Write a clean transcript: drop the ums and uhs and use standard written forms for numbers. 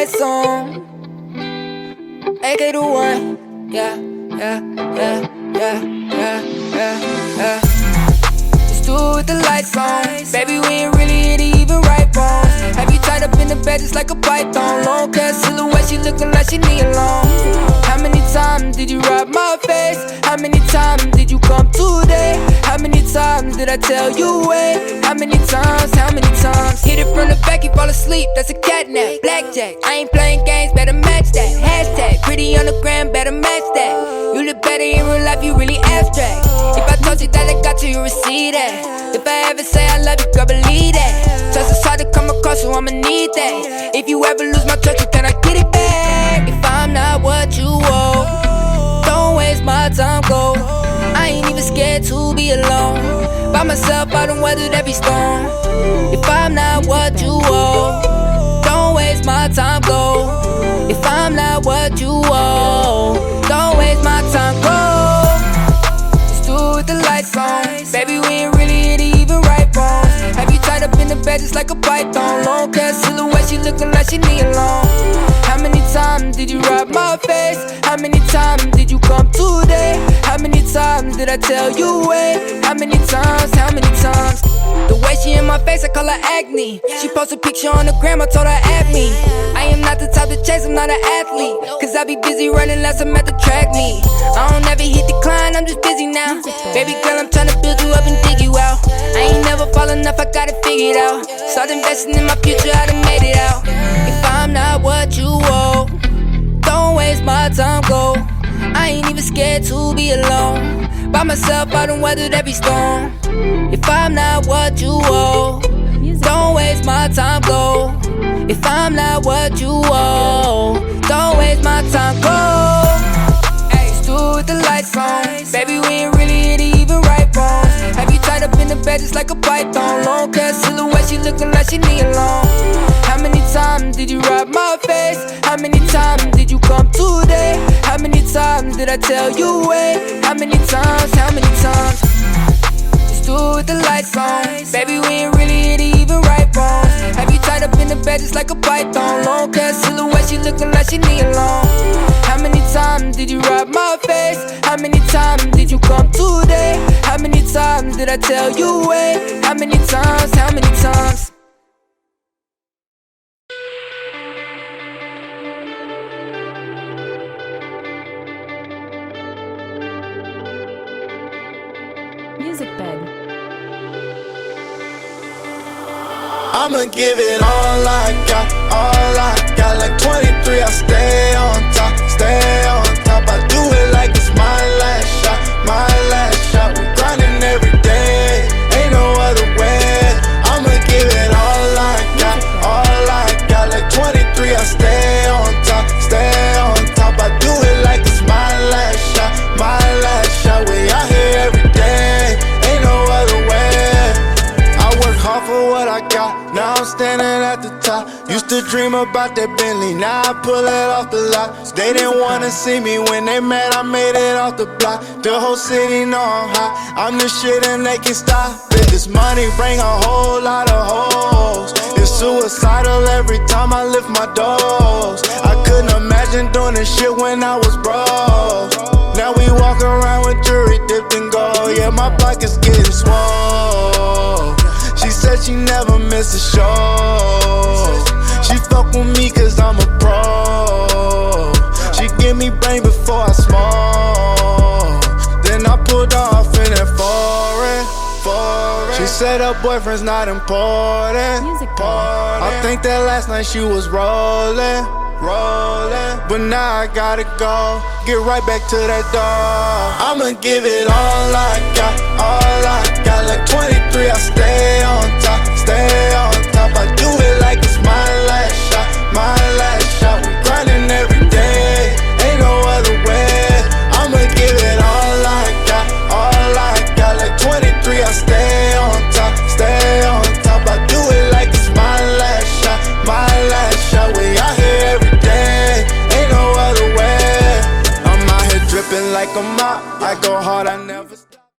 lights on. AK the one. Yeah, yeah, yeah, yeah, yeah, yeah, yeah. Just do it with the lights on. Baby, we ain't really here to even right wrong. Have you tied up in the bed just like a python? Long cat silhouette, she looking like she need a long. How many times did you rub my face? How many times did you come today? How many times did I tell you wait? How many times, how many times? Hit it from the back, you fall asleep, that's a catnap. Blackjack, I ain't playing games, better match that. Hashtag, pretty on the gram, better match that. You look better in real life, you really abstract. If I told you that I got you, you receive that. If I ever say I love you, girl, believe that. Trust is hard to come across, so I'ma need that. If you ever lose my trust, you cannot get it back. If I'm not what you want, don't waste my time, go. I ain't even scared to be alone. By myself, I done weathered every storm. If I'm not what you want, don't waste my time, go. If I'm not what you want, don't waste my time, go. Just do it with the lights on. Baby, we ain't really here to even right wrong. Have you tied up in the bed just like a python? Long cat silhouette, she looking like she need a long. How many times did you rub my face? How many times did you come today? How many times did I tell you wait? How many times, how many times? The way she in my face, I call her acne. She post a picture on the gram, I told her at me. I am not the type to chase, I'm not an athlete. Cause I be busy running less, I'm at the track meet. I don't ever hit decline, I'm just busy now. Baby girl, I'm tryna build you up and dig you out. I ain't never fall enough, I got it figured out. Start investing in my future, I done made it out. If I'm not what you want, don't waste my time, go. I ain't even scared to be alone. By myself, I done weathered every storm. If I'm not what you want, don't waste my time, go. If I'm not what you want, don't waste my time, go. Hey, just do it with the lights on. Baby, we ain't really here to even right wrong. Have you tied up in the bed just like a python? Long cat silhouette, she looking like she need a long. How many times did you rub my face? How many times did you come today? How many times did I tell you wait? How many times, how many times? Just do it with the lights on. Baby, we ain't really here to even right wrong. Have you tied up in the bed just like a python? Long cat silhouette, she looking like she need a long. How many times did you rub my face? How many times did you come today? How many times did I tell you wait? How many times, how many times? Music bed. I'ma give it all I got, all I got. Like 23, I stay on top, stay on top. I do it like it's my last shot, my last shot. We grinding every day, ain't no other way. I'ma give it all I got, all I got. Like 23, I stay on top, stay on top. I do it like it's my last shot, my last shot. We out here every day, ain't no other way. I work hard for what I got, now I'm standing at the top. Used to dream about that Bentley, now I pull it off the lot. They didn't wanna see me when they mad, I made it off the block. The whole city know I'm hot, I'm the shit and they can stop it. This money bring a whole lot of hoes. It's suicidal every time I lift my doors. I couldn't imagine doing this shit when I was broke. Now we walk around with jewelry dipped in gold. Yeah, my pockets getting swole. She said she never miss a show. She fuck with me cause I'm a pro. She give me brain before I smoke. Then I pulled off in that foreign. She said her boyfriend's not important. I think that last night she was rolling. But now I gotta go, get right back to that door. I'ma give it all I got, all I got. Like 23, I stay on top, stay on top. I do it like it's my last shot, my last shot. We grinding every day, ain't no other way. I'ma give it all I got, all I got. Like 23, I stay on top, stay on top. I do it like it's my last shot, my last shot. We out here every day, ain't no other way. I'm out here dripping like a mop, I go hard, I never stop.